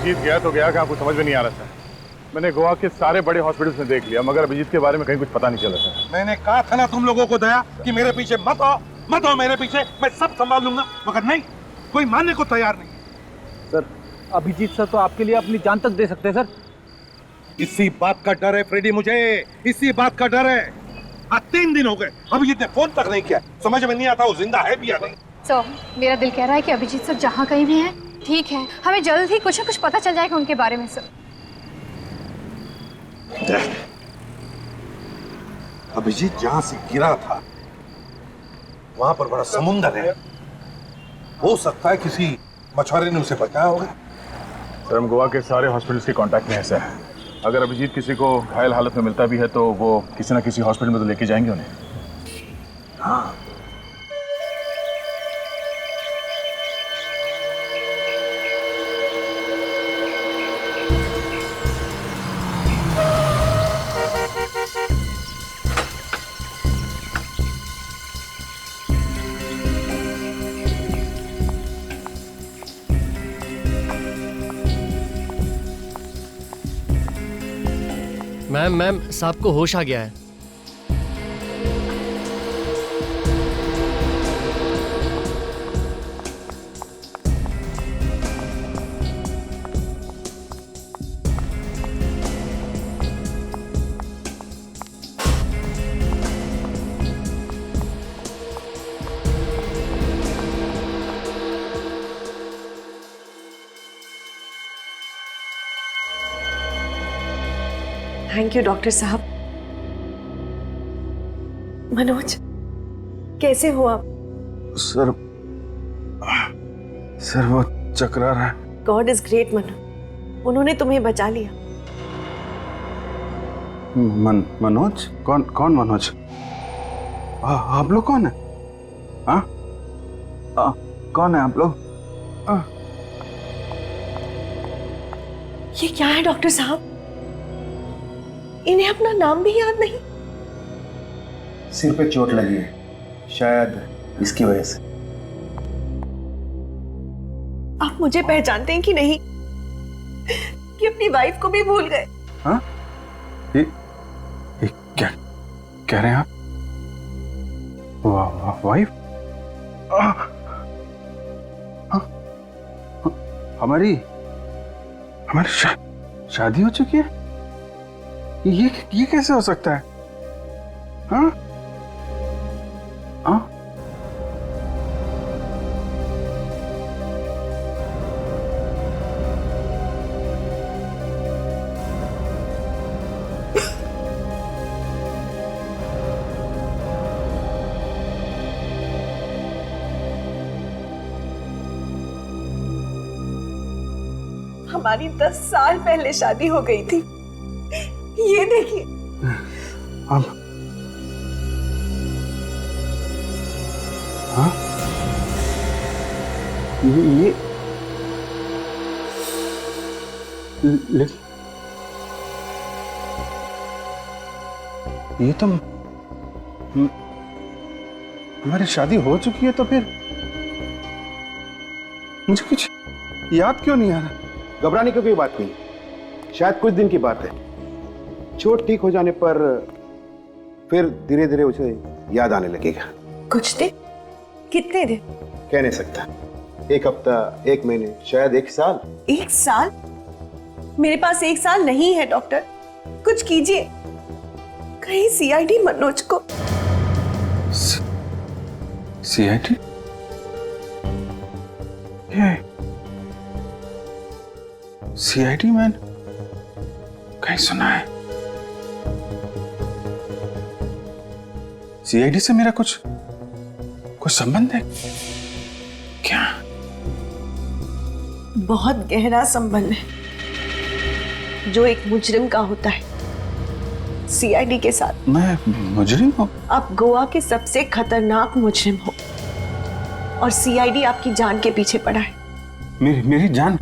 अभिजीत गया तो गया, आपको समझ में नहीं आ रहा था। मैंने गोवा के सारे बड़े हॉस्पिटल्स में देख लिया, मगर अभिजीत के बारे में कहीं कुछ पता नहीं चला था। मैंने कहा था ना तुम लोगों को दया कि मेरे पीछे मत आओ मेरे पीछे, मैं सब संभाल लूंगा, मगर नहीं, कोई मानने को तैयार नहीं। सर, अभिजीत सर तो आपके लिए अपनी जान तक दे सकते हैं सर। इसी बात का डर है फ्रेडी, मुझे इसी बात का डर है। आज 3 दिन हो गए, अभिजीत ने फोन तक नहीं किया। समझ में नहीं आता वो जिंदा है भी या नहीं। सर, मेरा दिल कह रहा है कि अभिजीत सर जहाँ कहीं भी हैं ठीक है, हमें जल्द ही कुछ न कुछ पता चल जाएगा उनके बारे में। सर, अभिजीत जहां से गिरा था वहां पर बड़ा समुंदर है, हो सकता है किसी मछुआरे ने उसे बचाया होगा। सर, हम गोवा के सारे हॉस्पिटल्स के कांटेक्ट में है सर। अगर अभिजीत किसी को घायल हालत में मिलता भी है तो वो किसी ना किसी हॉस्पिटल में तो लेके जाएंगे उन्हें। हाँ, मैम साहब को होश आ गया है। थैंक यू डॉक्टर साहब। मनोज, कैसे हो आप? सर वो चकरा रहा है। गॉड इज ग्रेट मनोज, उन्होंने तुम्हें बचा लिया। मनोज? कौन मनोज? आप लोग कौन है? हाँ? कौन है आप लोग? ये क्या है डॉक्टर साहब? इन्हें अपना नाम भी याद नहीं। सिर पे चोट लगी है, शायद इसकी वजह से। आप मुझे पहचानते हैं कि नहीं, कि अपनी वाइफ को भी भूल गए? हाँ? ये क्या कह रहे हैं आप? वाइफ? हमारी शादी हो चुकी है? ये कैसे हो सकता है? हाँ? हाँ? हमारी 10 साल पहले शादी हो गई थी। ये देखिए। अब हाँ? ये तो हमारी शादी हो चुकी है, तो फिर मुझे कुछ याद क्यों नहीं आ रहा? घबराने की कोई बात नहीं, शायद कुछ दिन की बात है। चोट ठीक हो जाने पर फिर धीरे धीरे उसे याद आने लगेगा। कुछ दिन? कितने दिन? कह नहीं सकता, 1 हफ्ता, 1 महीने, शायद 1 साल। 1 साल? मेरे पास 1 साल नहीं है डॉक्टर, कुछ कीजिए। कहीं सीआईडी मनोज को। सीआईडी? सीआईडी मैन कहीं सुना है? सीआईडी से मेरा कुछ संबंध है क्या? बहुत गहरा संबंध है जो एक मुजरिम का होता है सीआईडी के साथ। मैं मुजरिम हूँ? आप गोवा के सबसे खतरनाक मुजरिम हो और सीआईडी आपकी जान के पीछे पड़ा है। मेरी जान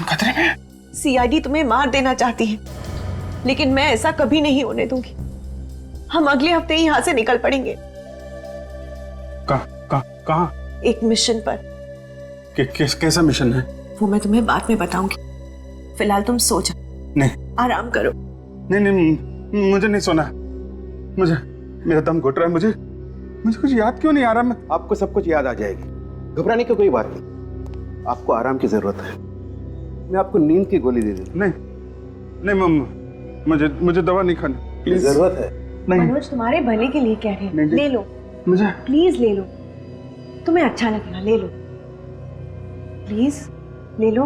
खतरे में है। सीआईडी तुम्हें मार देना चाहती है, लेकिन मैं ऐसा कभी नहीं होने दूंगी। हम अगले हफ्ते ही यहाँ से निकल पड़ेंगे। कहाँ? एक मिशन पर। कैसा मिशन है? वो मैं तुम्हें बाद में बताऊंगी। फिलहाल तुम सो जाओ, नहीं आराम करो। नहीं नहीं, मुझे नहीं सोना। मुझे, मेरा दम घुट रहा है। मुझे कुछ याद क्यों नहीं आ रहा? मैं आपको सब कुछ याद आ जाएगी, घबराने की कोई बात नहीं। आपको आराम की जरूरत है, मैं आपको नींद की गोली दे दूं। नहीं नहीं मम्मा, मुझे दवा नहीं खानी प्लीज। जरूरत है। नहीं मनोज तुम्हारे भले के लिए कह रहे हैं, नहीं, ले लो मुझे प्लीज, ले लो, तुम्हें अच्छा लगेगा, ले लो प्लीज, ले लो।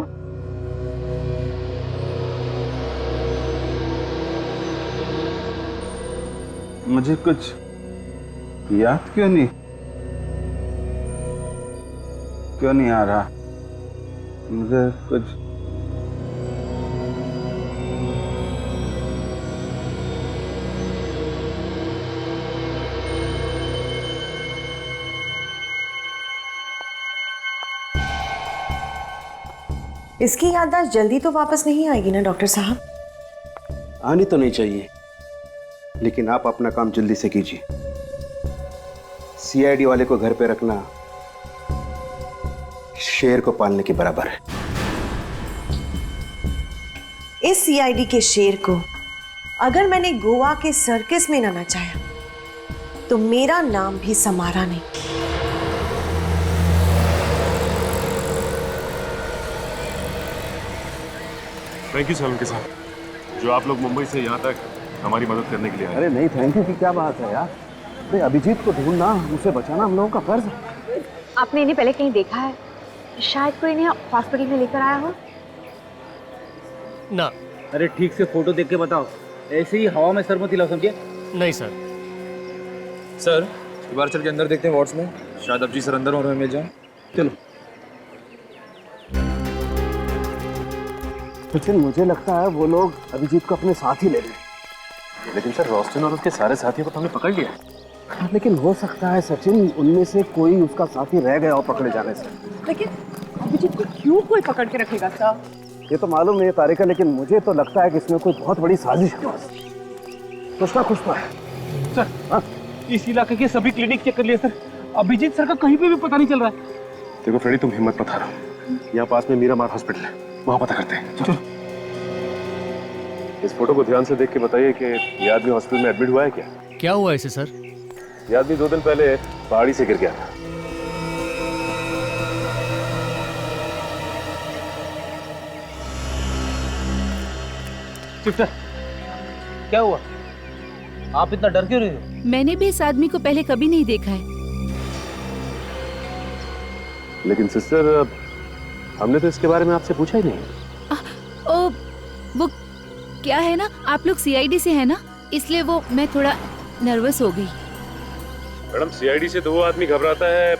मुझे कुछ याद क्यों नहीं आ रहा? मुझे कुछ इसकी याददाश्त जल्दी तो वापस नहीं आएगी ना डॉक्टर साहब? आनी तो नहीं चाहिए, लेकिन आप अपना काम जल्दी से कीजिए। सीआईडी वाले को घर पे रखना शेर को पालने के बराबर है। इस सीआईडी के शेर को अगर मैंने गोवा के सर्कस में ना नचाया तो मेरा नाम भी समारा नहीं। थैंक यू सोलंकी साहब, जो आप लोग मुंबई से यहाँ तक हमारी मदद करने के लिए आए। अरे नहीं, थैंक यू की क्या बात है यार। अरे अभिजीत को ढूंढना, उसे बचाना हम लोगों का फर्ज है। आपने इन्हें पहले कहीं देखा है? शायद कोई इन्हें हॉस्पिटल में लेकर आया हो। ना। अरे ठीक से फोटो देख के बताओ, ऐसे ही हवा में सर मत हिलाओ, समझे? नहीं सर। सर एक बार चल के अंदर देखते हैं वार्ड्स में, शायद अभिजीत सर अंदर और हमें मिल जाए। चलो। सचिन, मुझे लगता है वो लोग अभिजीत को अपने साथ ही ले रहे। लेकिन सर रोस्टन और उसके सारे साथियों को तो हमने पकड़ लिया। लेकिन हो सकता है सचिन, उनमें से कोई उसका साथी रह गया हो पकड़े जाने से। लेकिन अभिजीत को क्यों कोई पकड़ के रखेगा सर? ये तो मालूम नहीं है तारिका, लेकिन मुझे तो लगता है कि इसमें कोई बहुत बड़ी साजिश है। कुछ ना कुछ तो है। सर, हाँ? इस इलाके के सभी क्लिनिक चेक कर लिए सर, अभिजीत सर का कहीं पे भी पता नहीं चल रहा है। देखो फ्रेडी, तुम हिम्मत मत हारो, यहाँ पास में मीरामार हॉस्पिटल है, वहाँ पता करते हैं। चलो। इस फोटो को ध्यान से देख के बताइए कि ये आदमी हॉस्पिटल में एडमिट हुआ है क्या? क्या हुआ इसे सर? ये आदमी 2 दिन पहले पहाड़ी से गिर गया था। सिस्टर, क्या हुआ? आप इतना डर क्यों रही हो? मैंने भी इस आदमी को पहले कभी नहीं देखा है। लेकिन सिस्टर, हमने तो इसके बारे में आपसे पूछा ही नहीं। ओ, वो क्या है ना, आप लोग सीआईडी से है ना, इसलिए वो मैं थोड़ा नर्वस हो गई। मैडम, सीआईडी से तो वो आदमी घबराता है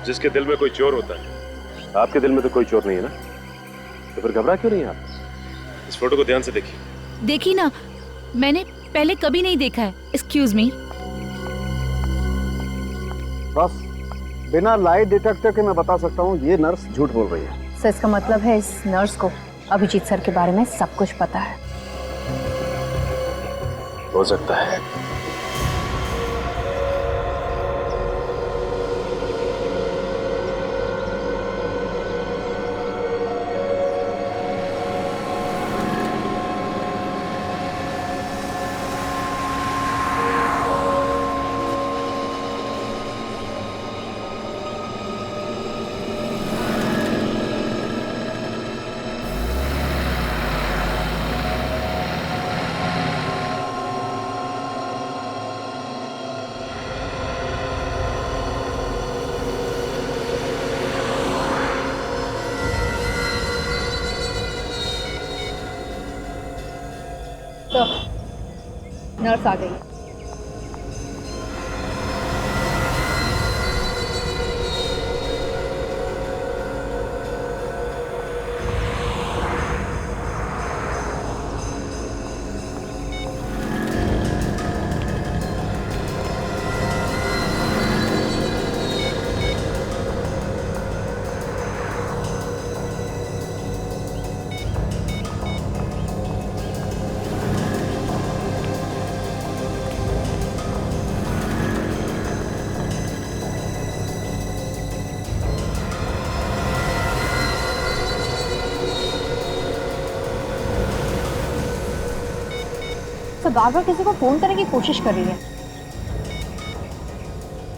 जिसके दिल में कोई चोर होता है। आपके दिल में तो कोई चोर नहीं है ना, तो फिर घबरा क्यों नहीं आप? इस फोटो को ध्यान से देखिए। देखी ना, मैंने पहले कभी नहीं देखा है। Excuse me. बस बिना लाइट डिटेक्टर के मैं बता सकता हूँ ये नर्स झूठ बोल रही है। सर, इसका मतलब है इस नर्स को अभिजीत सर के बारे में सब कुछ पता है। हो सकता है। तो नर्स आ गई। तो बार बार किसी को फोन करने की कोशिश कर रही है।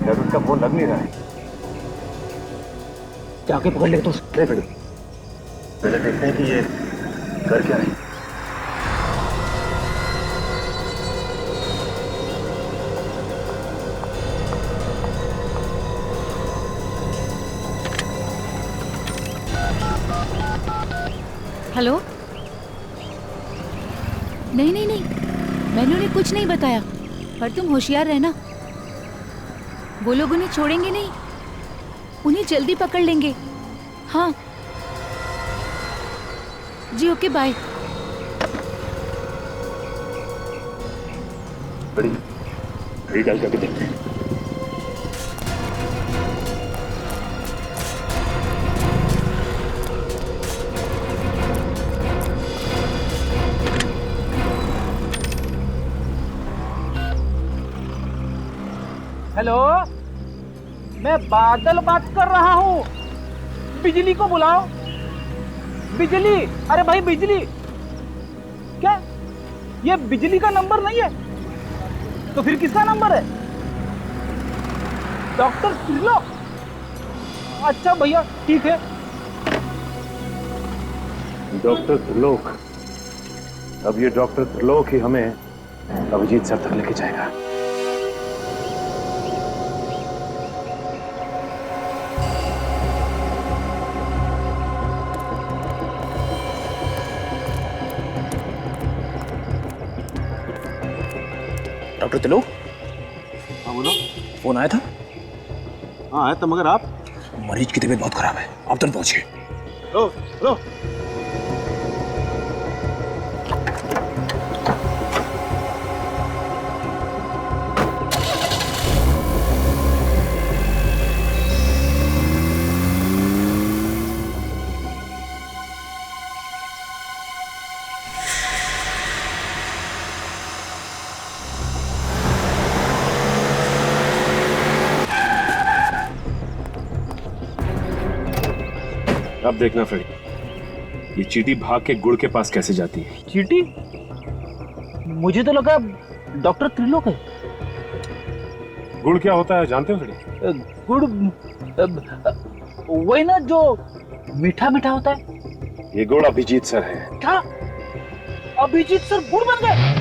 यार उसका फोन लग नहीं रहा है। जाके पकड़ ले तो पहले देखते हैं कि ये कर क्या रही है। हेलो। नहीं नहीं नहीं, मैंने उन्हें कुछ नहीं बताया, पर तुम होशियार रहना। वो लोग उन्हें छोड़ेंगे नहीं, उन्हें जल्दी पकड़ लेंगे। हाँ जी, ओके बाय। बड़ी डाल करके देखते हैं। हेलो, मैं बादल बात कर रहा हूँ। बिजली को बुलाओ। बिजली, अरे भाई बिजली। क्या ये बिजली का नंबर नहीं है तो फिर किसका नंबर है? डॉक्टर त्रिलोक। अच्छा भैया ठीक है। डॉक्टर त्रिलोक। अब ये डॉक्टर त्रिलोक ही हमें अभिजीत सर तक लेके जाएगा। डॉक्टर त्रिलोक। हाँ बोलो। फोन आया था? हाँ आया था, मगर आप? मरीज की तबीयत बहुत खराब है, आप तुरंत पहुंचिए। रो रो। अब देखना फ्रेडी, ये चींटी भाग के गुड़ के पास कैसे जाती है। चीटी? मुझे तो लगा डॉक्टर त्रिलोक है। गुड़ क्या होता है जानते हो फ्रेडी? गुड़ वही ना जो मीठा मीठा होता है। ये गुड़ अभिजीत सर है। क्या अभिजीत सर गुड़ बन गए?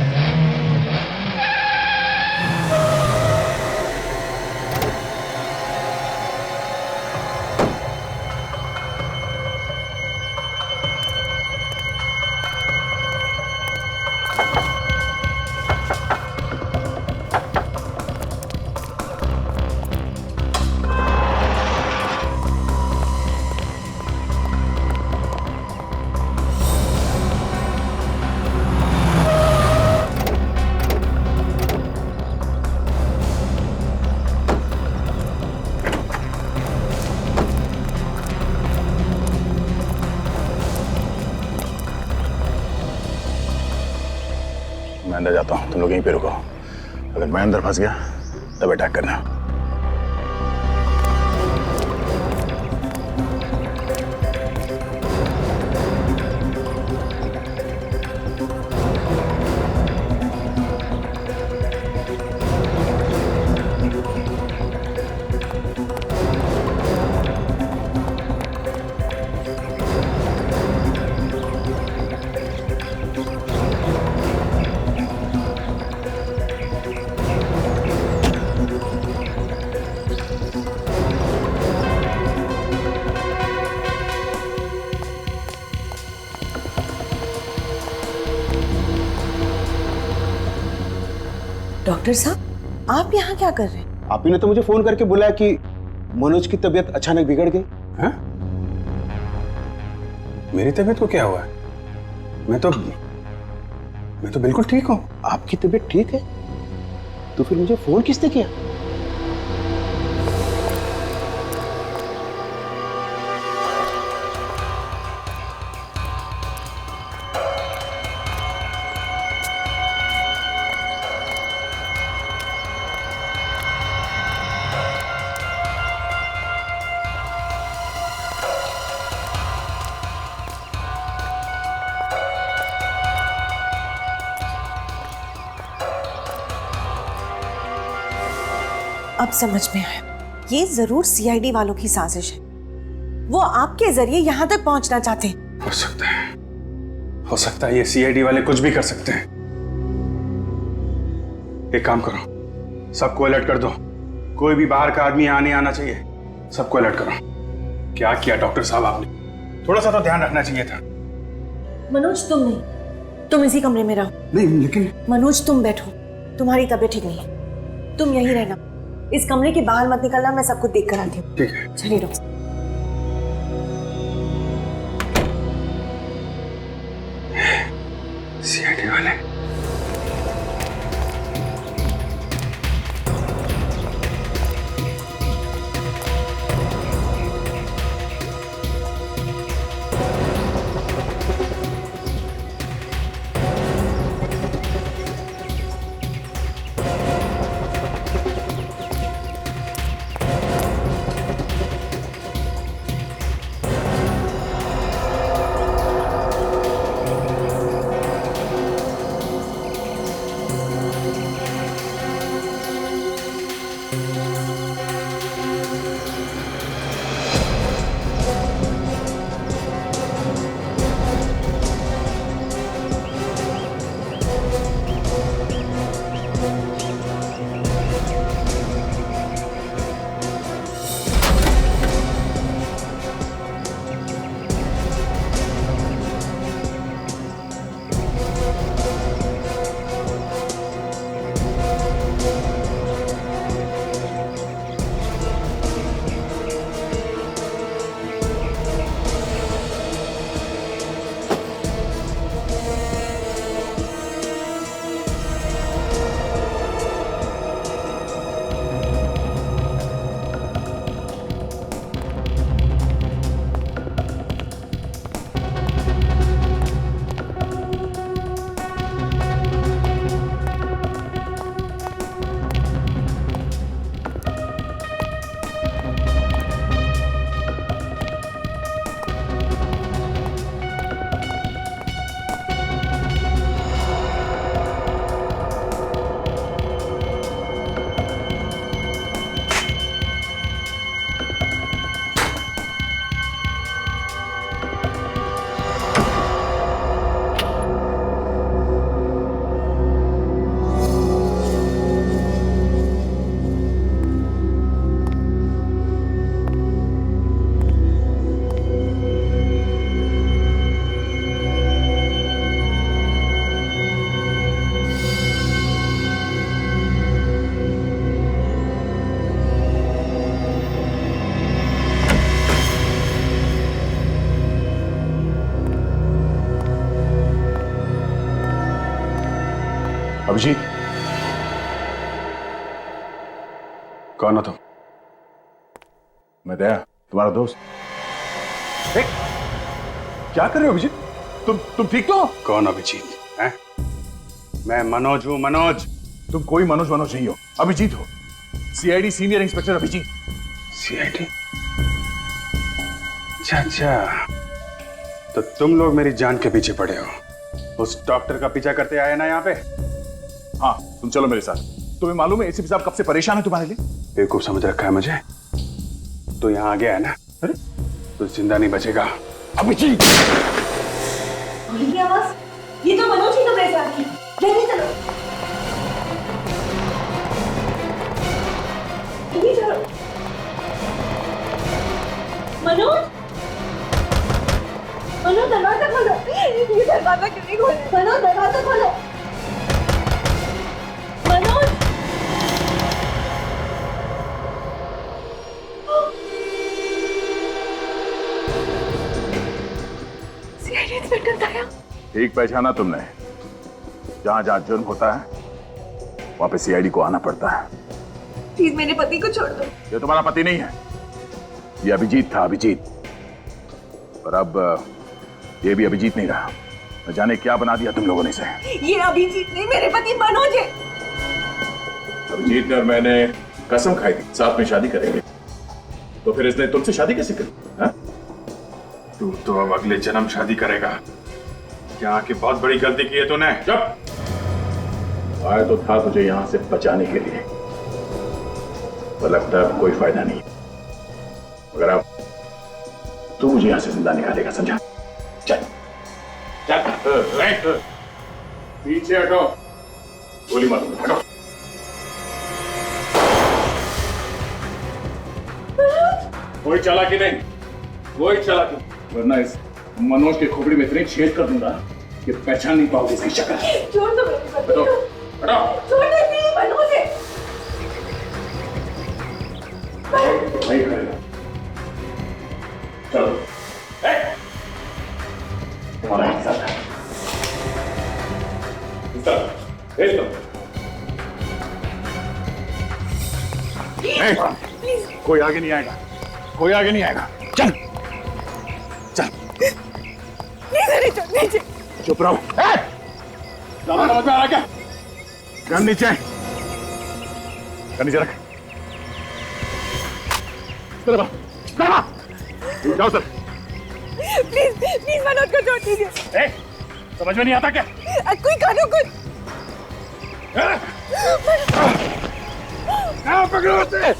मैं अंदर जाता हूँ, तुम लोग यहीं पे रुको। अगर मैं अंदर फंस गया तब अटैक करना। डॉक्टर साहब, आप यहाँ क्या कर रहे हैं? आप ही ने तो मुझे फोन करके बुलाया कि मनोज की तबीयत अचानक बिगड़ गई। हाँ? मेरी तबीयत को क्या हुआ है? मैं तो बिल्कुल ठीक हूँ। आपकी तबीयत ठीक है तो फिर मुझे फोन किसने किया? अब समझ में आया, ये जरूर सीआईडी वालों की साजिश है। वो आपके जरिए यहां तक पहुंचना चाहते हैं। हो सकता है ये सीआईडी वाले कुछ भी कर सकते हैं। एक काम करो, सबको अलर्ट कर दो। कोई भी बाहर का आदमी आने आना चाहिए, सबको अलर्ट करो। क्या किया डॉक्टर साहब आपने? थोड़ा सा तो ध्यान रखना चाहिए था। मनोज तुम नहीं, तुम इसी कमरे में रहो। नहीं लेकिन मनोज तुम बैठो, तुम्हारी तबीयत ठीक नहीं है, तुम यहीं रहना। इस कमरे के बाहर मत निकलना, मैं सब कुछ देख कर आती हूँ। ठीक है। चलिए डॉक्टर। सीआईडी वाले अभिजीत, कौन हो तुम? मैं दया, तुम्हारा दोस्त। क्या कर रहे हो अभिजीत? तुम ठीक तो हो? कौन अभिजीत है? मैं मनोज हूँ, मनोज। तुम कोई मनोज नहीं हो, अभिजीत हो। CID senior inspector Abhijeet. CID? अच्छा, तो तुम लोग मेरी जान के पीछे पड़े हो। उस डॉक्टर का पीछा करते आए ना यहाँ पे? हाँ, तुम चलो मेरे साथ। तुम्हें मालूम है एसीपी साहब कब से परेशान है तुम्हारे लिए? बेवकूफ समझ रखा है मुझे। तो यहाँ आ गया है ना? अरे तो जिंदा नहीं बचेगा। अभिजीत! ये आवाज, ये तो मनोज ही कमरे से आ रही है। जल्दी चलो, जल्दी चलो। मनोज, मनोज दरवाजा खोलो। ये दरवाजा क्यों नहीं खोल? मनोज दरवाजा खोलो। मनोज, सीआईडी इंस्पेक्टर दया। ठीक पहचाना तुमने। जहां जहां जुर्म होता है वहां पे सीआईडी को आना पड़ता है। प्लीज मेरे पति को छोड़ दो। ये तुम्हारा पति नहीं है, ये अभिजीत था, अभिजीत। पर अब ये भी अभिजीत नहीं रहा। न जाने क्या बना दिया तुम लोगों ने इसे। ये अभिजीत नहीं, मेरे पति मनोज है। अभिजीत ने और मैंने कसम खाई थी साथ में शादी करेंगे, तो फिर इसने तुमसे शादी कैसे करी? तू तो अब अगले जन्म शादी करेगा। यहाँ की बहुत बड़ी गलती की है तूने। चुप! आया तो था तुझे यहाँ से बचाने के लिए, तो लगता है अब कोई फायदा नहीं। मगर अब तू मुझे यहां से जिंदा निकालेगा, समझा? चल चल, पीछे हटो, गोली मारो, हटो। कोई चालाकी नहीं, कोई चालाकी, वरना इस मनोज के खोपड़ी में इतने छेद कर दूंगा कि पहचान नहीं पाओगे इसकी शक्ल। छोड़ दो मेरे पति को। हटो, छोड़ दे, नहीं मनोज है। नहीं करेगा। चलो, तुम्हारा हिस्सा है। हिस्सा भेज दो। कोई आगे नहीं आएगा, कोई आगे नहीं आएगा। चल चल, नीचे। चुप रहो। समझ में आ रहा क्या? गन नीचे, गन नीचे रख। जाओ सर। प्लीज मनोज को छोड़ दीजिए। समझ में नहीं आता क्या? कोई कानून कुछ। पकड़ो उसे।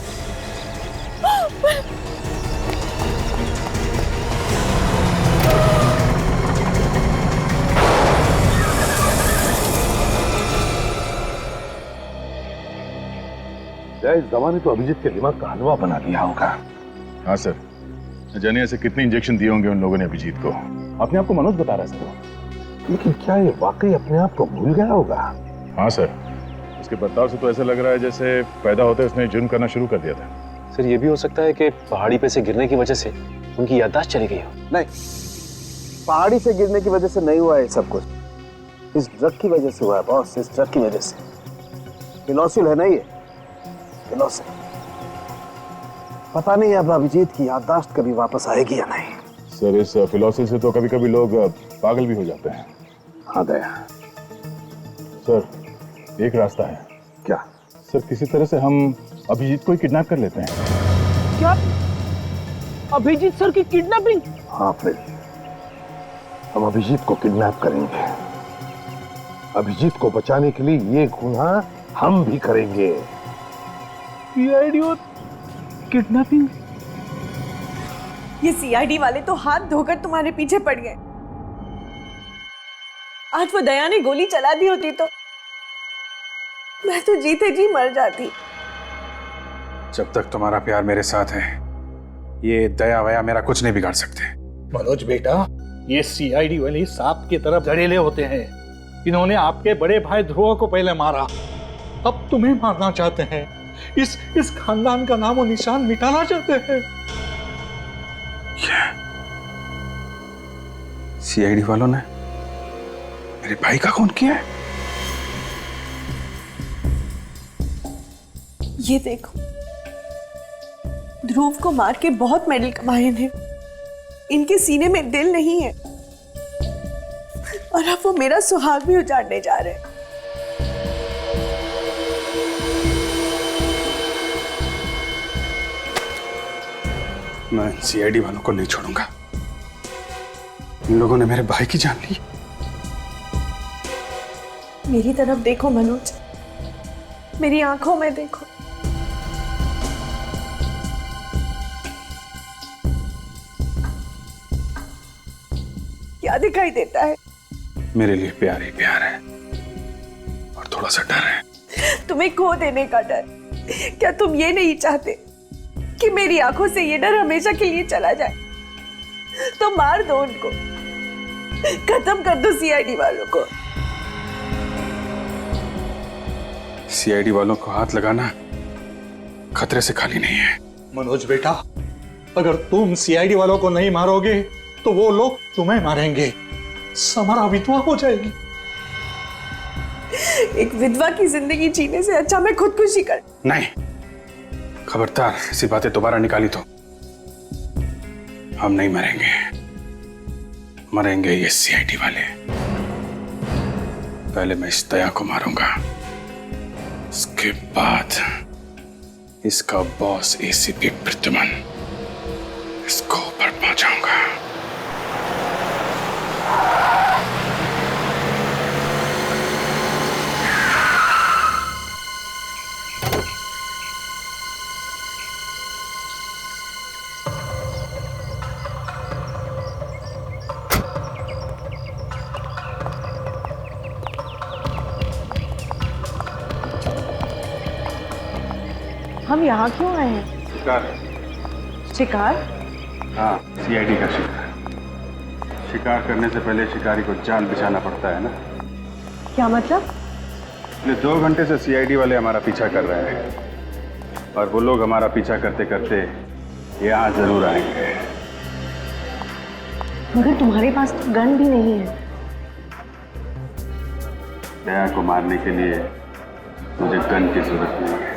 इस दवा ने तो अभिजीत के दिमाग का हलवा बना दिया होगा। हाँ सर, न जाने ऐसे कितने इंजेक्शन दिए होंगे उन लोगों ने अभिजीत को। अपने आप को मनोज बता रहा है सर। लेकिन क्या ये वाकई अपने आप को भूल गया होगा? हाँ सर, उसके बर्ताव से तो ऐसा लग रहा है जैसे पैदा होते उसने जुर्म करना शुरू कर दिया था। सर ये भी हो सकता है कि पहाड़ी पे से गिरने की वजह से उनकी याददाश्त चली गई हो। नहीं, पहाड़ी से गिरने की वजह से नहीं हुआ है सब कुछ, इस ड्रग की वजह से हुआ है बॉस, इस ड्रग की वजह से। फिनोसिल है ना ये, फिनोसिल। पता नहीं अब अभिजीत की याददाश्त कभी वापस आएगी या नहीं। सर इस फिलॉसफी से तो कभी कभी लोग पागल भी हो जाते हैं। हाँ दया। सर एक रास्ता है। क्या? सर किसी तरह से हम अभिजीत को ही किडनैप कर लेते हैं। क्या अभिजीत सर की किडनैपिंग? हाँ फ्रेड, हम अभिजीत को किडनैप करेंगे। अभिजीत को बचाने के लिए ये गुनाह हम भी करेंगे। सीआईडी और किडनैपिंग? ये सीआईडी वाले तो हाथ धोकर तुम्हारे पीछे पड़ गए। आज वो दया ने गोली चला दी होती तो मैं तो जीते जी मर जाती। जब तक तुम्हारा प्यार मेरे साथ है, ये दया वया मेरा कुछ नहीं बिगाड़ सकते। मनोज बेटा, ये सीआईडी वाले सांप की तरफ जहरीले होते हैं। इन्होंने आपके बड़े भाई ध्रुव को पहले मारा, अब तुम्हें मारना चाहते हैं। इस खानदान का नाम और निशान मिटाना चाहते हैं। सीआईडी वालों ने मेरे भाई का खून किया है? ये देखो, ध्रुव को मार के बहुत मेडल कमाए हैं। इनके सीने में दिल नहीं है और अब वो मेरा सुहाग भी उजाड़ने जा रहे हैं। मैं सीआईडी वालों को नहीं छोड़ूंगा। इन लोगों ने मेरे भाई की जान ली। मेरी तरफ देखो मनोज, मेरी आंखों में देखो। क्या दिखाई देता है? मेरे लिए प्यार ही प्यार है और थोड़ा सा डर है। तुम्हें खो देने का डर। क्या तुम ये नहीं चाहते कि मेरी आंखों से ये डर हमेशा के लिए चला जाए? तो मार दो उनको, खत्म कर दो सीआईडी वालों को। सीआईडी वालों को हाथ लगाना खतरे से खाली नहीं है। मनोज बेटा, अगर तुम सीआईडी वालों को नहीं मारोगे तो वो लोग तुम्हें मारेंगे। समारा विधवा हो जाएगी। एक विधवा की जिंदगी जीने से अच्छा मैं खुदकुशी कर। नहीं, खबरदार ऐसी बातें दोबारा निकाली तो हम नहीं मरेंगे। मरेंगे ये सीआईडी वाले। पहले मैं इस दया को मारूंगा, उसके बाद इसका बॉस एसीपी प्रद्युमन, इसको ऊपर पहुंचाऊंगा। हम यहाँ क्यों आए हैं? शिकार। शिकार? हाँ, सीआईडी का शिकार। शिकार करने से पहले शिकारी को जाल बिछाना पड़ता है ना। क्या मतलब? पिछले 2 घंटे से सीआईडी वाले हमारा पीछा कर रहे हैं और वो लोग हमारा पीछा करते करते यहाँ जरूर आएंगे। मगर तुम्हारे पास तो गन भी नहीं है। दया को मारने के लिए मुझे गन की जरूरत नहीं है।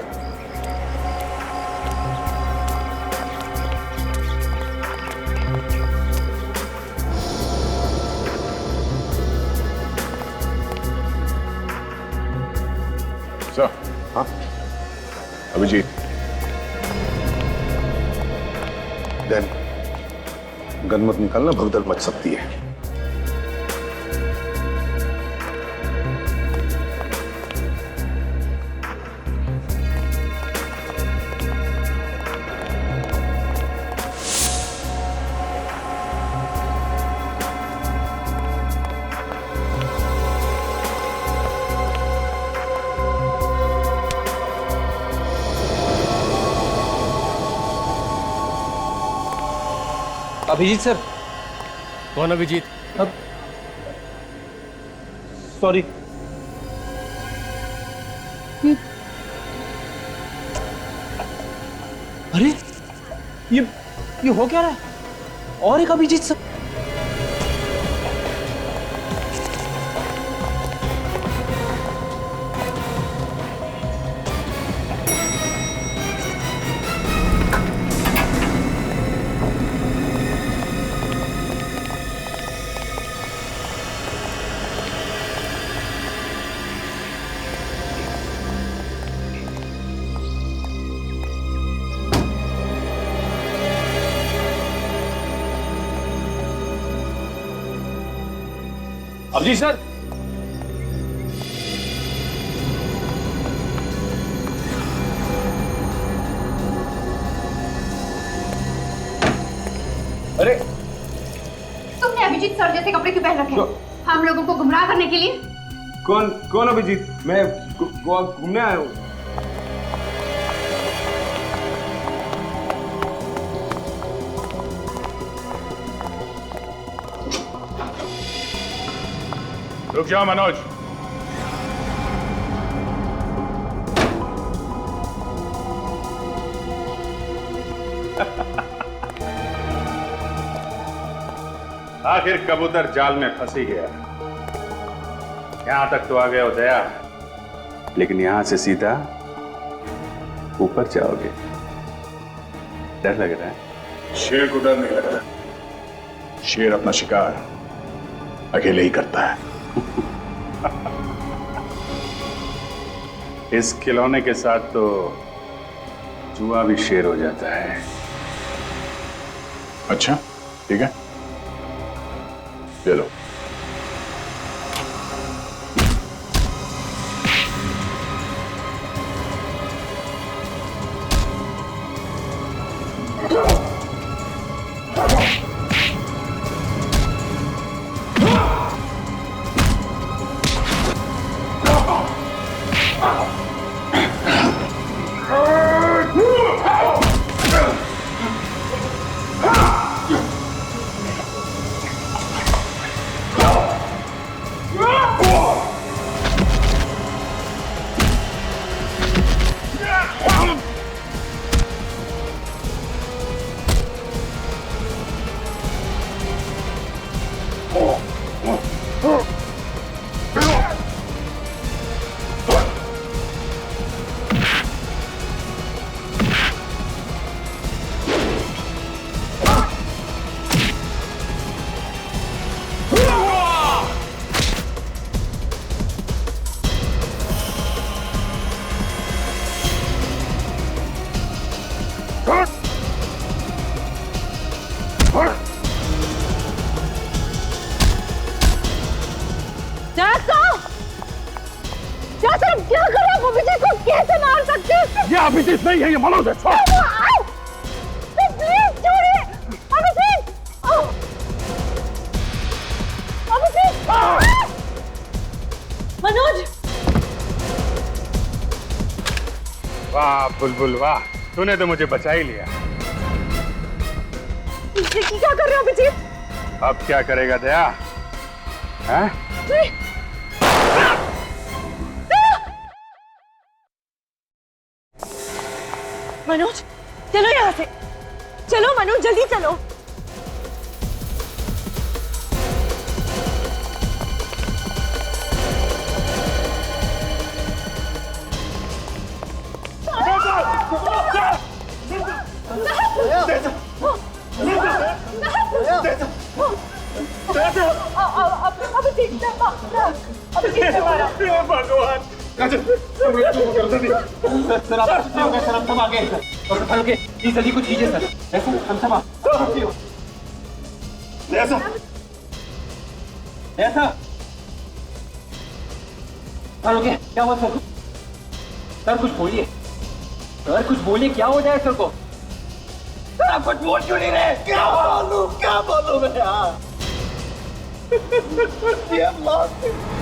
सर। हाँ अभिजीत। देन गन मत निकालना, भगदड़ मच सकती है। अभिजीत सर। कौन अभिजीत? अब सॉरी। अरे ये हो क्या रहा है? और एक अभिजीत सर। अभिजीत सर। अरे तुमने अभिजीत सर जैसे कपड़े क्यों पहन रखे हैं? हम लोगों को गुमराह करने के लिए? कौन अभिजीत? मैं गोवा घूमने आया हूँ। रुक जाओ मनोज। आखिर कबूतर जाल में फंस ही गया। यहां तक तो आ गए हो दया, लेकिन यहां से सीधा ऊपर जाओगे। डर लग रहा है? शेर को डर नहीं लगता। शेर अपना शिकार अकेले ही करता है। इस खिलौने के साथ तो जुआ भी शेर हो जाता है। अच्छा ठीक है, ले लो। ये अभिजीत नहीं है, ये मनोज है। प्लीज छोड़िए अभिजीत। अभिजीत मनोज वाह बुलबुल वाह, तूने तो मुझे बचा ही लिया। ये क्या कर रहे हो अभिजीत? अब क्या करेगा दया? हैं? मनोज चलो यहाँ से, चलो मनोज जल्दी चलो। भगवान सर आप सर हम सब आगे हैं सर। डॉक्टर साहब के प्लीज जल्दी कुछ कीजिए सर। ऐसा हम सब ऐसा ऐसा सर ओके क्या हुआ सर? सर कुछ बोलिए सर, कुछ बोलिए क्या हो जाए सर को? सर आप कुछ बोल क्यों नहीं रहे? क्या बोलूं मैं यार? ये लॉस्ट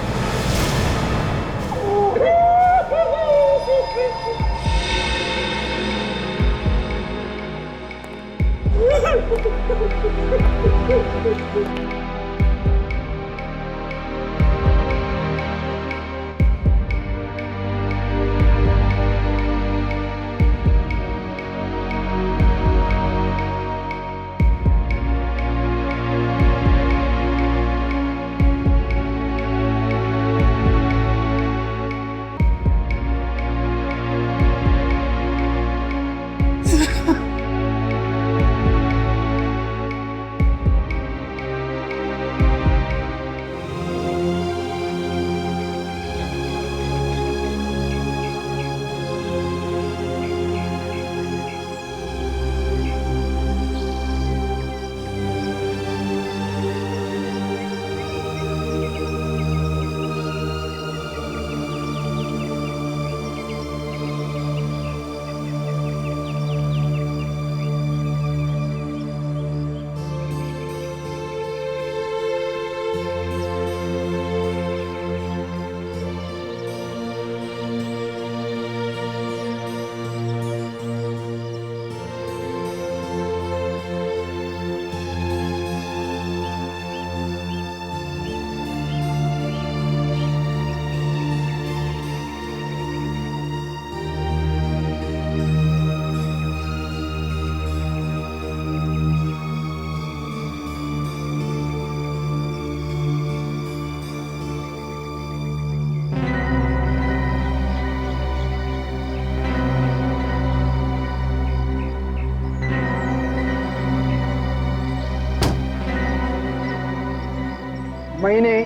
मैंने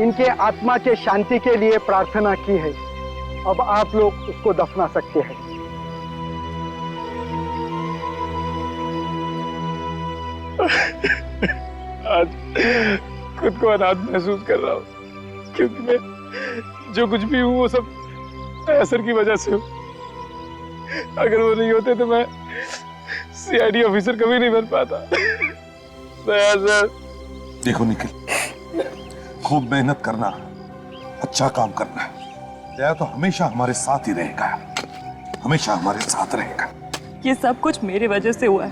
इनके आत्मा के शांति के लिए प्रार्थना की है। अब आप लोग उसको दफना सकते हैं। आज खुद को अनाथ महसूस कर रहा हूँ, क्योंकि मैं जो कुछ भी हूँ वो सब असर की वजह से हूँ। अगर वो नहीं होते तो मैं सीआईडी ऑफिसर कभी नहीं बन पाता। देखो निखिल, खूब मेहनत करना, अच्छा काम करना। दया तो हमेशा हमारे साथ ही रहेगा, हमेशा हमारे साथ रहेगा। ये सब कुछ मेरी वजह से हुआ है।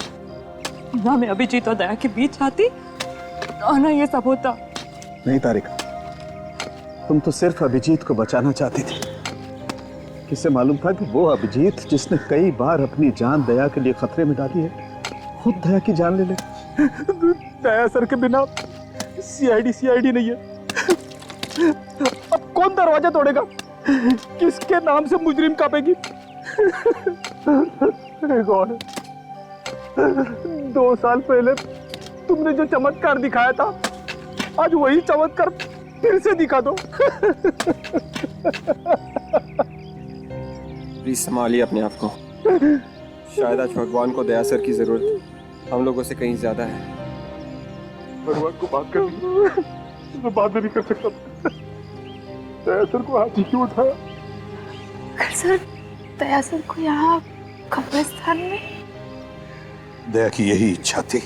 ना मैं अभिजीत और दया के बीच आती और ना ये सब होता। नहीं तारिका, तुम तो सिर्फ अभिजीत को बचाना चाहती थी। किसे मालूम था कि वो अभिजीत जिसने कई बार अपनी जान दया के लिए खतरे में डाली है, खुद दया की जान ले ले। दया सर के बिना सीआईडी नहीं है। अब कौन दरवाजा तोड़ेगा? किसके नाम से मुजरिम कापेगी? गॉड, 2 साल पहले तुमने जो चमत्कार दिखाया था, आज वही चमत्कार फिर से दिखा दो। प्लीज संभालिए अपने आप को। शायद आज भगवान को दया सर की जरूरत हम लोगों से कहीं ज्यादा है। भगवान को बात कर, मैं बात भी नहीं कर सकता। दया सर को हाथ ही क्यों उठाया? सर, दया सर को यहाँ कब्रिस्तान में? दया की यही इच्छा थी।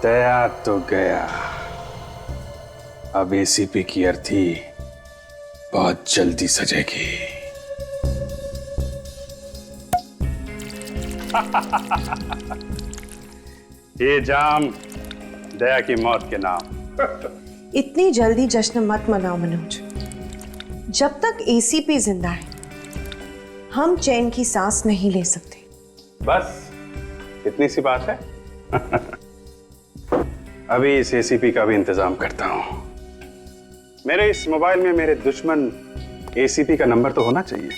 दया तो गया, अब एसीपी की अर्थी बहुत जल्दी सजेगी। ये जाम दया की मौत के नाम। इतनी जल्दी जश्न मत मनाओ मनोज। जब तक एसीपी जिंदा है हम चैन की सांस नहीं ले सकते। बस इतनी सी बात है। अभी इस एसीपी का भी इंतजाम करता हूं। मेरे इस मोबाइल में मेरे दुश्मन एसीपी का नंबर तो होना चाहिए।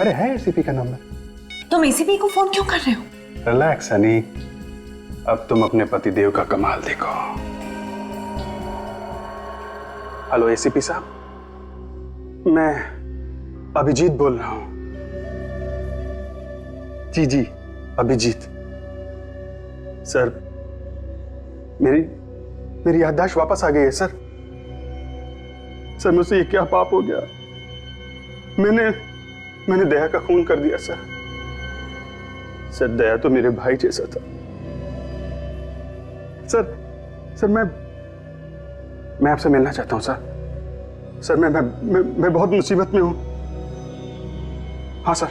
अरे है एसीपी का नंबर। तुम एसीपी को फोन क्यों कर रहे हो? रिलैक्स हनी, अब तुम अपने पतिदेव का कमाल देखो। हेलो एसीपी साहब, मैं अभिजीत बोल रहा हूं। जी जी अभिजीत। सर मेरी याददाश्त वापस आ गई है सर। सर मुझसे ये क्या पाप हो गया? मैंने दया का खून कर दिया सर। सर दया तो मेरे भाई जैसा था। सर मैं आपसे मिलना चाहता हूं सर। सर मैं बहुत मुसीबत में हूं। हाँ सर,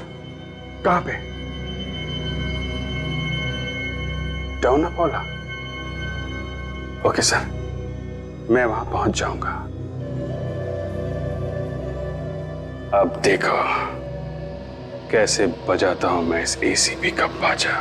कहां पे? टाउन अपोला। ओके सर, मैं वहां पहुंच जाऊंगा। अब देखो कैसे बजाता हूं मैं इस एसीपी का बाजा।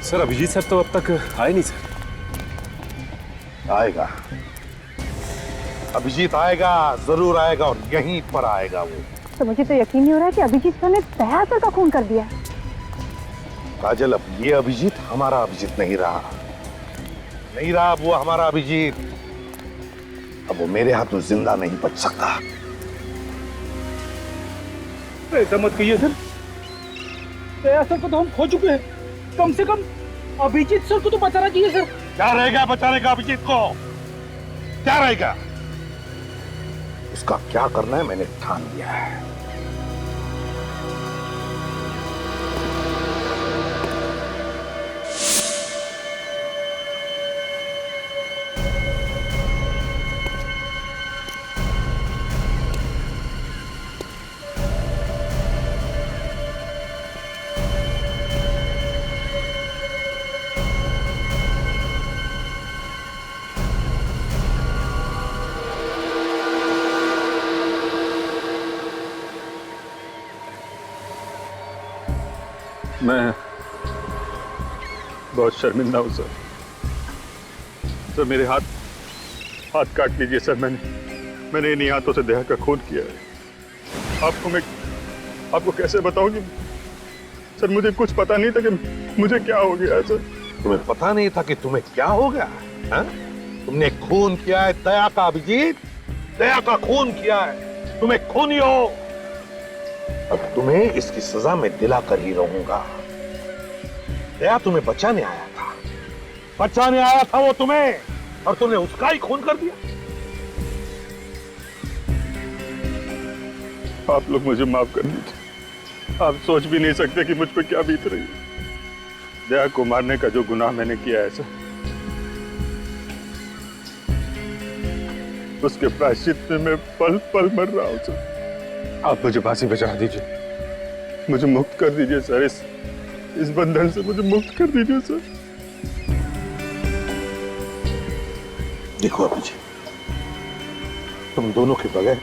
सर अभिजीत सर तो अब तक आए नहीं सर। आएगा, अभिजीत आएगा, जरूर आएगा और यहीं पर आएगा वो। तो मुझे तो यकीन नहीं हो रहा कि अभिजीत सर ने दया सर का खून कर दिया। काजल, अब ये अभिजीत हमारा अभिजीत नहीं रहा। अब वो हमारा अभिजीत। अब वो मेरे हाथों जिंदा नहीं बच सकता। ऐसा मत कहिए सर। दया सर को तो हम खो चुके हैं। कम से कम अभिजीत सर को तो बचाना चाहिए सर। क्या रहेगा बचाने का अभिजीत को? क्या रहेगा? उसका क्या करना है मैंने ठान लिया है। मैं बहुत शर्मिंदा हूं सर। सर मेरे हाथ काट लीजिए सर। मैंने इन्हीं हाथों से दया का खून किया है। आपको कैसे बताऊं कि सर मुझे कुछ पता नहीं था कि मुझे क्या हो गया है सर। तुम्हें पता नहीं था कि तुम्हें क्या हो गया है? तुमने खून किया है दया का अभिजीत, दया का खून किया है। तुम्हें खूनी हो। अब तुम्हें इसकी सजा मैं दिलाकर ही रहूंगा। दया तुम्हें बचाने आया था, वो तुम्हें, और तुमने उसका ही खून कर दिया। आप लोग मुझे माफ कर दीजिए। आप सोच भी नहीं सकते कि मुझ पर क्या बीत रही है। दया को मारने का जो गुनाह मैंने किया है सर, उसके प्रायश्चित में मैं पल पल मर रहा हूं सर। आप मुझे फांसी बचा दीजिए। मुझे मुक्त कर दीजिए सर। इस बंधन से मुझे मुक्त कर दीजिए सर। देखो अभिजीत, तुम दोनों के बगैर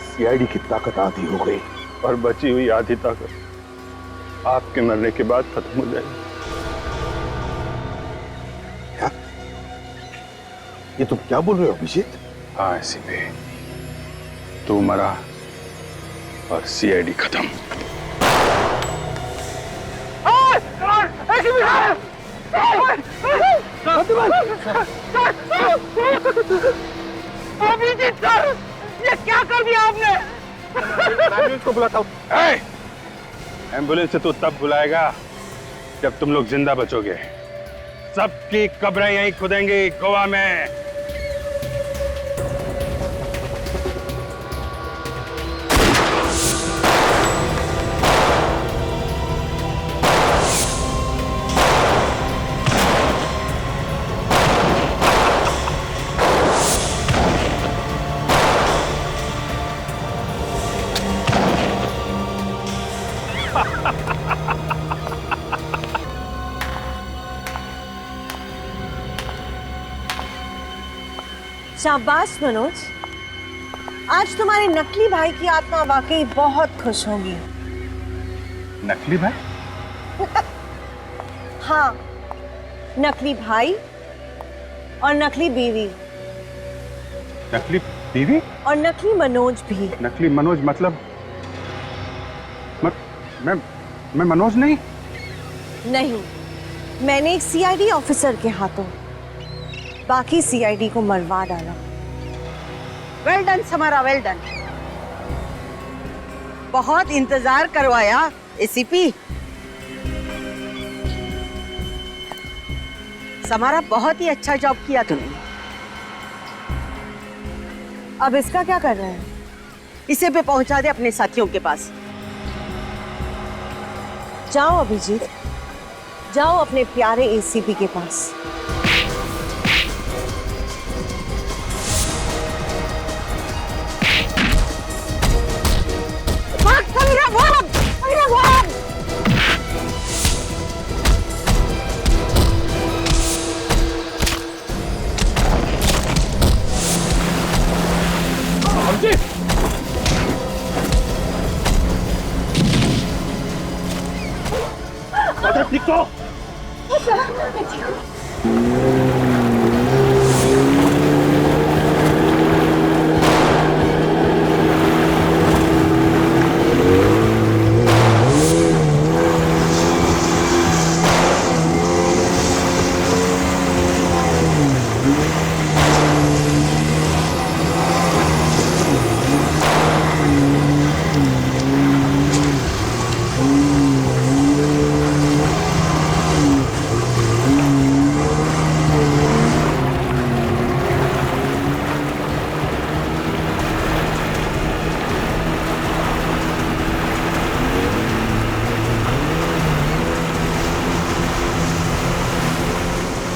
सीआईडी की ताकत आधी हो गई और बची हुई आधी ताकत आपके मरने के बाद खत्म हो जाएगी। क्या? ये तुम क्या बोल रहे हो अभिजीत? हाँ एसीपी, तू मरा और सीआईडी खत्म। अभिजीत सर, ये क्या कर दिया आपने? एम्बुलेंस को बुलाता हूँ। एम्बुलेंस से तू तब बुलाएगा जब तुम लोग जिंदा बचोगे। सबकी कब्रें यहीं खुदेंगी गोवा में। शाबाश मनोज, आज तुम्हारे नकली भाई की आत्मा वाकई बहुत खुश होगी। नकली भाई? हाँ, नकली भाई और नकली बीवी। नकली बीवी? और नकली मनोज भी। नकली मनोज मतलब मैं मनोज नहीं? नहीं, मैंने एक सीआईडी ऑफिसर के हाथों बाकी सीआईडी को मरवा डाला। Well done Samara, well done. बहुत इंतजार करवाया एसीपी। समारा, बहुत ही अच्छा जॉब किया तुमने। अब इसका क्या कर रहे हैं? इसे पे पहुंचा दे अपने साथियों के पास। जाओ अभिजीत, जाओ अपने प्यारे एसीपी के पास। ठीक तो?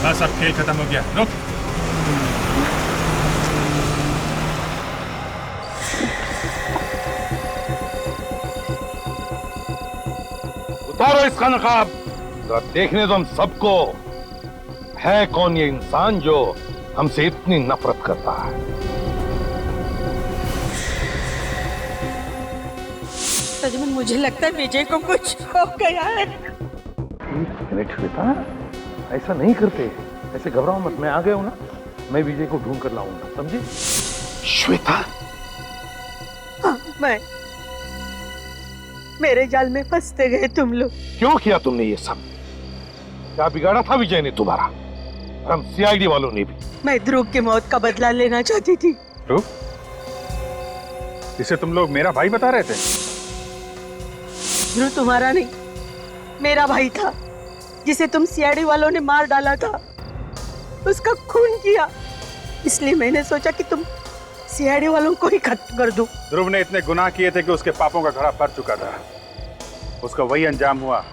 बस अब खेल खत्म हो गया, रुक। उतारो इसका नकाब, जरा देखने दो हम सबको है कौन ये इंसान जो हमसे इतनी नफरत करता है। सजमन, मुझे लगता है विजय को कुछ हो गया है। श्वेता, ऐसा नहीं करते, ऐसे घबराओ मत, मैं आ गया हूं ना, मैं विजय को ढूंढ कर लाऊंगा, समझे? श्वेता, हाँ, मैं मेरे जाल में फंसते गए तुम लोग। क्यों किया तुमने ये सब? क्या बिगाड़ा था विजय ने तुम्हारा? हम सीआईडी वालों ने भी। मैं ध्रुव की मौत का बदला लेना चाहती थी। ध्रुव? इसे तुम लोग मेरा भाई बता रहे थे? ध्रुव तुम्हारा नहीं, मेरा भाई था, जिसे तुम सीआईडी वालों ने मार डाला था, उसका खून किया। इसलिए मैंने सोचा कि तुम सीआईडी वालों को ही खत्म कर दो। ध्रुव ने इतने गुनाह किए थे कि उसके पापों का घड़ा भर चुका था। उसका वही अंजाम हुआ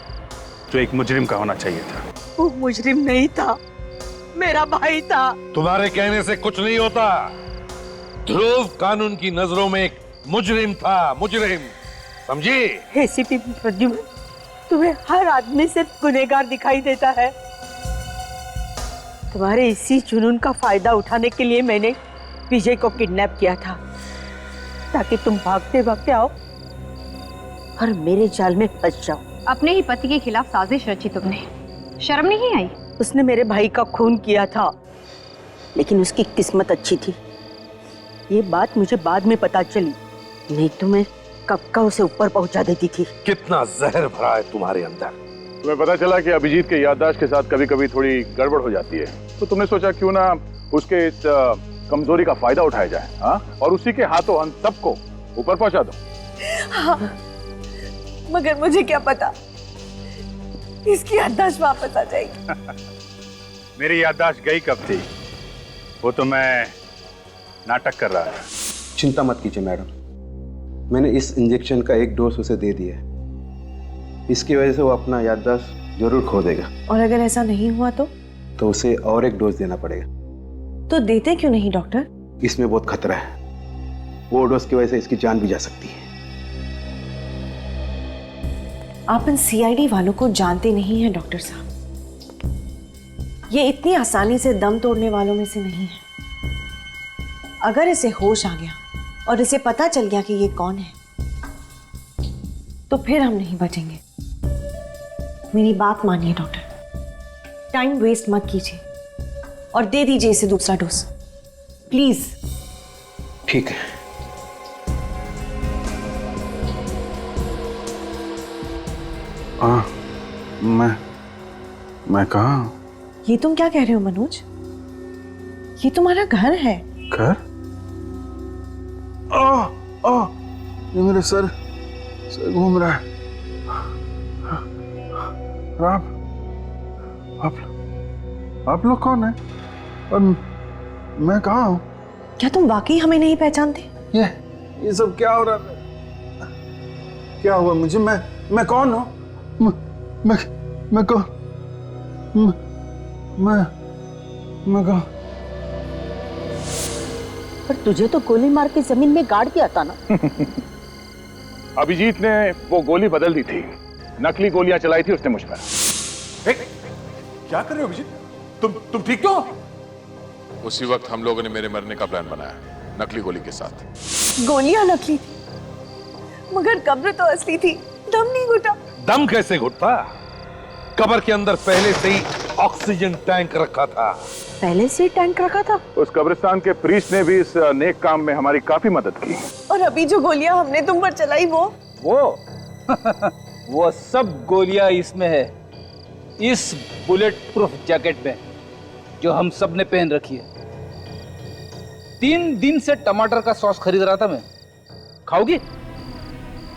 जो एक मुजरिम का होना चाहिए था। वो मुजरिम नहीं था, मेरा भाई था। तुम्हारे कहने से कुछ नहीं होता। ध्रुव कानून की नजरों में एक मुजरिम था, मुजरिम, समझी? एसीपी प्रद्युम्न, तुम्हें हर आदमी सिर्फ गुनहगार दिखाई देता है। तुम्हारे इसी जुनून का फायदा उठाने के लिए मैंने विजय को किडनैप किया था, ताकि तुम भागते भागते आओ और मेरे जाल में फंस जाओ। अपने ही पति के खिलाफ साजिश रची तुमने, शर्म नहीं आई? उसने मेरे भाई का खून किया था, लेकिन उसकी किस्मत अच्छी थी। ये बात मुझे बाद में पता चली, नहीं तो मैं कब का उसे ऊपर पहुंचा देती थी। कितना जहर भरा है तुम्हारे अंदर। तुम्हें पता चला कि अभिजीत के याददाश्त के साथ कभी कभी थोड़ी गड़बड़ हो जाती है, तो तुमने सोचा क्यों ना उसके इस कमजोरी का फायदा उठाया जाए, हाँ? और उसी के हाथों हम सबको ऊपर पहुंचा दो। हाँ, मगर मुझे क्या पता इसकी याददाश्त वापस आ जाएगी। मेरी याददाश्त गई कब थी, वो तो मैं नाटक कर रहा था। चिंता मत कीजिए मैडम, मैंने इस इंजेक्शन का एक डोज उसे दे दिया है। इसकी वजह से वो अपना याददाश्त जरूर खो देगा। और अगर ऐसा नहीं हुआ तो उसे और एक डोज देना पड़ेगा। तो देते क्यों नहीं डॉक्टर? इसमें बहुत खतरा है, वो डोज की वजह से इसकी जान भी जा सकती है। आप इन सीआईडी वालों को जानते नहीं हैं डॉक्टर साहब, ये इतनी आसानी से दम तोड़ने वालों में से नहीं है। अगर इसे होश आ गया और इसे पता चल गया कि ये कौन है, तो फिर हम नहीं बचेंगे। मेरी बात मानिए डॉक्टर, टाइम वेस्ट मत कीजिए और दे दीजिए इसे दूसरा डोज, प्लीज। ठीक है। मैं कहाँ? ये तुम क्या कह रहे हो मनोज? ये तुम्हारा घर है। घर? ये मेरे सर घूम रहा है। आप लोग कौन हैं? और मैं कहाँ हूँ? क्या तुम वाकई हमें नहीं पहचानते? ये सब क्या हो रहा है? क्या हुआ मुझे? मैं कौन हूँ? मैं कौन? मैं कौन? पर तुझे तो गोली मार के जमीन में गाड़ दिया था ना। अभिजीत ने वो गोली बदल दी थी, नकली गोलियां चलाई थी उसने मुझ पर। क्या कर रहे हो अभिजीत? तुम ठीक तो? उसी वक्त हम लोगों ने मेरे मरने का प्लान बनाया, नकली गोली के साथ। गोलियां नकली थी, मगर कब्र तो असली थी। दम नहीं घुटा। दम कैसे घुटता? कब्र के अंदर पहले से ही ऑक्सीजन टैंक रखा था। पहले से टैंक रखा था? उस कब्रिस्तान के प्रीस्ट ने भी इस नेक काम में हमारी काफी मदद की। और अभी जो गोलियां हमने तुम पर चलाई वो सब गोलियां इसमें है, इस बुलेट प्रूफ जैकेट में जो हम सब ने पहन रखी है। 3 दिन से टमाटर का सॉस खरीद रहा था मैं, खाओगी?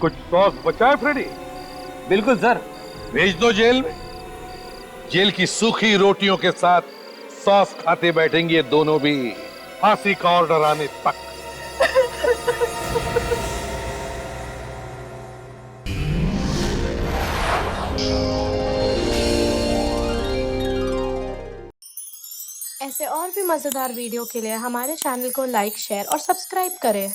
कुछ सॉस बचा है फ्रेडी? बिल्कुल सर। भेज दो जेल में। जेल की सूखी रोटियों के साथ सॉस खाते बैठेंगे दोनों भी, फांसी का ऑर्डर आने तक। ऐसे और भी मजेदार वीडियो के लिए हमारे चैनल को लाइक, शेयर और सब्सक्राइब करें।